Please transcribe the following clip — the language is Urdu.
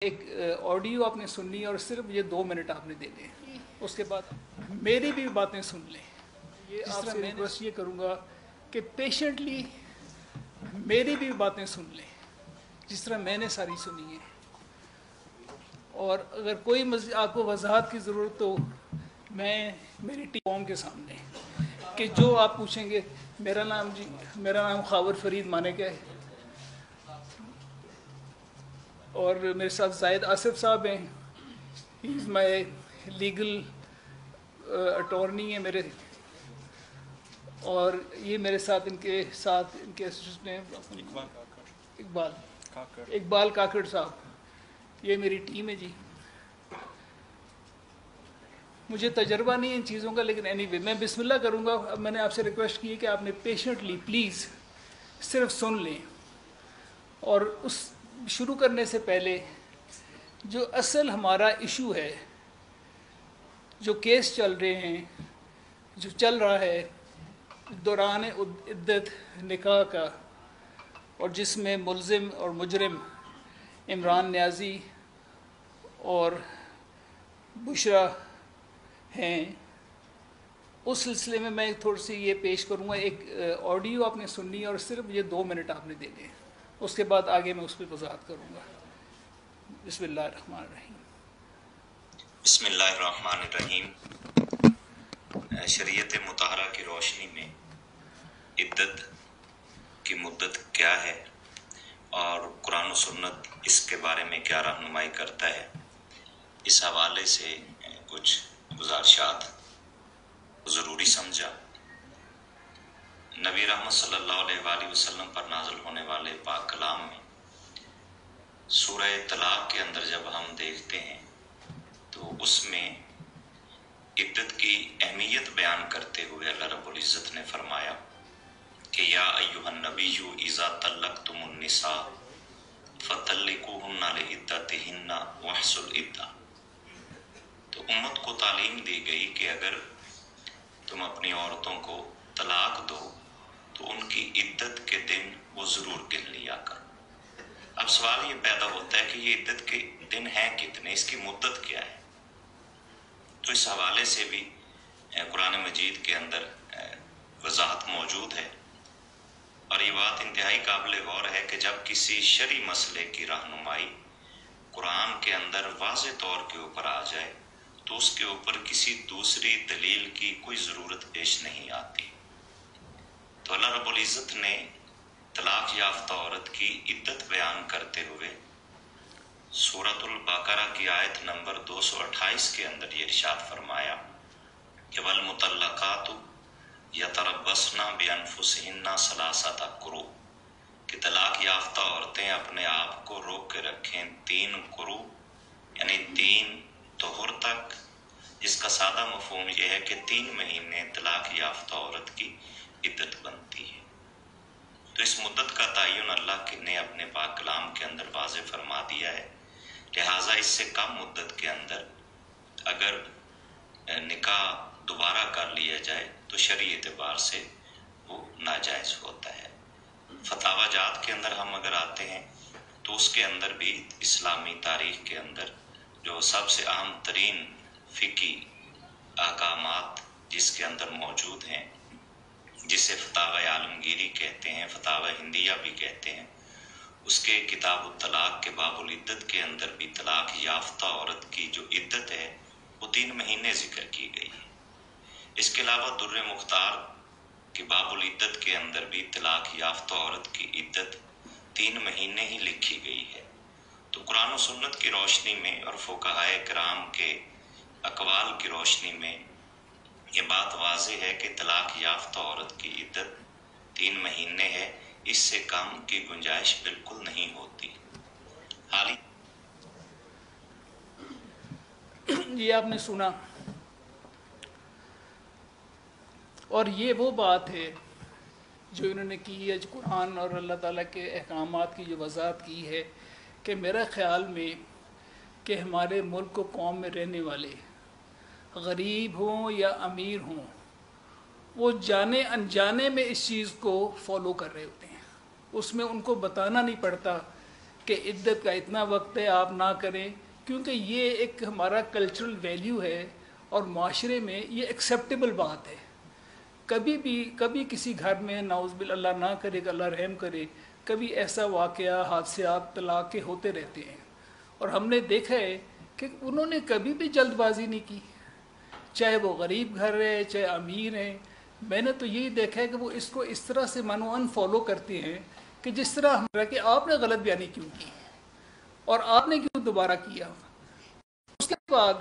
ایک آڈیو آپ نے سننی ہے اور صرف یہ 2 منٹ آپ نے دینے ہیں، اس کے بعد میری بھی باتیں سن لیں۔ یہ آپ سے ریکویسٹ یہ کروں گا کہ پیشنٹلی میری بھی باتیں سن لیں جس طرح میں نے ساری سنی ہیں، اور اگر کوئی آپ کو وضاحت کی ضرورت ہو میں میری ٹیم کے سامنے کہ جو آپ پوچھیں گے۔ میرا نام خاور فرید مانک ہے اور میرے ساتھ زاہد آصف صاحب ہیں، ہی از مائی لیگل اٹارنی ہے میرے، اور یہ میرے ساتھ ان کے اسسٹنٹ ہیں اقبال کاکڑ صاحب، یہ میری ٹیم ہے جی۔ مجھے تجربہ نہیں ہے ان چیزوں کا، لیکن اینی وے میں بسم اللہ کروں گا۔ اب میں نے آپ سے ریکویسٹ کی ہے کہ آپ نے پیشنٹلی پلیز صرف سن لیں، اور اس شروع کرنے سے پہلے جو اصل ہمارا ایشو ہے، جو کیس چل رہے ہیں، جو چل رہا ہے دوران عدت نکاح کا، اور جس میں ملزم اور مجرم عمران نیازی اور بشرا ہیں، اس سلسلے میں میں تھوڑی سی یہ پیش کروں گا۔ ایک آڈیو آپ نے سننی ہے اور صرف یہ 2 منٹ آپ نے دینے ہیں، اس کے بعد آگے میں اس پہ وضاحت کروں گا۔ بسم اللہ الرحمن الرحیم۔ بسم اللہ الرحمن الرحیم۔ شریعت مطہرہ کی روشنی میں عدت کی مدت کیا ہے اور قرآن و سنت اس کے بارے میں کیا رہنمائی کرتا ہے، اس حوالے سے کچھ گزارشات ضروری سمجھا۔ نبی رحمت صلی اللہ علیہ وآلہ وسلم پر نازل ہونے والے پاک کلام میں سورہ طلاق کے اندر جب ہم دیکھتے ہیں تو اس میں عدت کی اہمیت بیان کرتے ہوئے اللہ رب العزت نے فرمایا کہ یا ایھا النبی اذا طلقتم النساء فطلقوہن لعدتہن واحصوا العدۃ۔ تو امت کو تعلیم دی گئی کہ اگر تم اپنی عورتوں کو طلاق دو تو ان کی عدت کے دن وہ ضرور گن لیا کرو۔ اب سوال یہ پیدا ہوتا ہے کہ یہ عدت کے دن ہیں کتنے، اس کی مدت کیا ہے؟ تو اس حوالے سے بھی قرآن مجید کے اندر وضاحت موجود ہے، اور یہ بات انتہائی قابل غور ہے کہ جب کسی شرعی مسئلے کی رہنمائی قرآن کے اندر واضح طور کے اوپر آ جائے تو اس کے اوپر کسی دوسری دلیل کی کوئی ضرورت پیش نہیں آتی۔ تو اللہ رب العزت نے طلاق یافتہ عورت کی عدت بیان کرتے ہوئے سورۃ البقرہ کی آیت نمبر 228 کے اندر یہ ارشاد فرمایا کہ والمطلقات یتربصن بانفسہن ثلاثۃ قروء، کہ طلاق یافتہ عورتیں اپنے آپ کو روک کے رکھیں 3 قروء یعنی 3 طہر تک، جس کا سادہ مفہوم یہ ہے کہ 3 مہینے طلاق یافتہ عورت کی عدت بنتی ہے۔ تو اس مدت کا تعین اللہ نے اپنے پاک کلام کے اندر واضح فرما دیا ہے، لہٰذا اس سے کم مدت کے اندر اگر نکاح دوبارہ کر لیا جائے تو شرعی اعتبار سے وہ ناجائز ہوتا ہے۔ فتاوی جات کے اندر ہم اگر آتے ہیں تو اس کے اندر بھی اسلامی تاریخ کے اندر جو سب سے اہم ترین فقہی احکامات جس کے اندر موجود ہیں، جسے فتاوی عالمگیری کہتے ہیں، فتاوی ہندیہ بھی کہتے ہیں، اس کے کتاب الطلاق کے باب العدت کے اندر بھی طلاق یافتہ عورت کی جو عدت ہے وہ 3 مہینے ذکر کی گئی ہے۔ اس کے علاوہ در مختار کے باب العدت کے اندر بھی طلاق یافتہ عورت کی عدت 3 مہینے ہی لکھی گئی ہے۔ تو قرآن و سنت کی روشنی میں اور فقہائے کرام کے اقوال کی روشنی میں یہ بات واضح ہے کہ طلاق یافتہ عورت کی عدت 3 مہینے ہے، اس سے کم کی گنجائش بالکل نہیں ہوتی۔ حالی یہ آپ نے سنا، اور یہ وہ بات ہے جو انہوں نے کی ہے، جو قرآن اور اللہ تعالیٰ کے احکامات کی جو وضاحت کی ہے، کہ میرا خیال میں کہ ہمارے ملک و قوم میں رہنے والے غریب ہوں یا امیر ہوں، وہ جانے انجانے میں اس چیز کو فالو کر رہے ہوتے ہیں۔ اس میں ان کو بتانا نہیں پڑتا کہ عدت کا اتنا وقت ہے آپ نہ کریں، کیونکہ یہ ایک ہمارا کلچرل ویلیو ہے اور معاشرے میں یہ ایکسیپٹیبل بات ہے۔ کبھی کسی گھر میں نعوذ باللہ اللہ نہ کرے کہ اللہ رحم کرے، کبھی ایسا واقعہ حادثات طلاق کے ہوتے رہتے ہیں، اور ہم نے دیکھا ہے کہ انہوں نے کبھی بھی جلد بازی نہیں کی، چاہے وہ غریب گھر ہے چاہے امیر ہیں۔ میں نے تو یہی دیکھا ہے کہ وہ اس کو اس طرح سے مانو فالو کرتے ہیں کہ جس طرح ہمارا کہ آپ نے غلط بیانی کیوں کی اور آپ نے کیوں دوبارہ کیا۔ اس کے بعد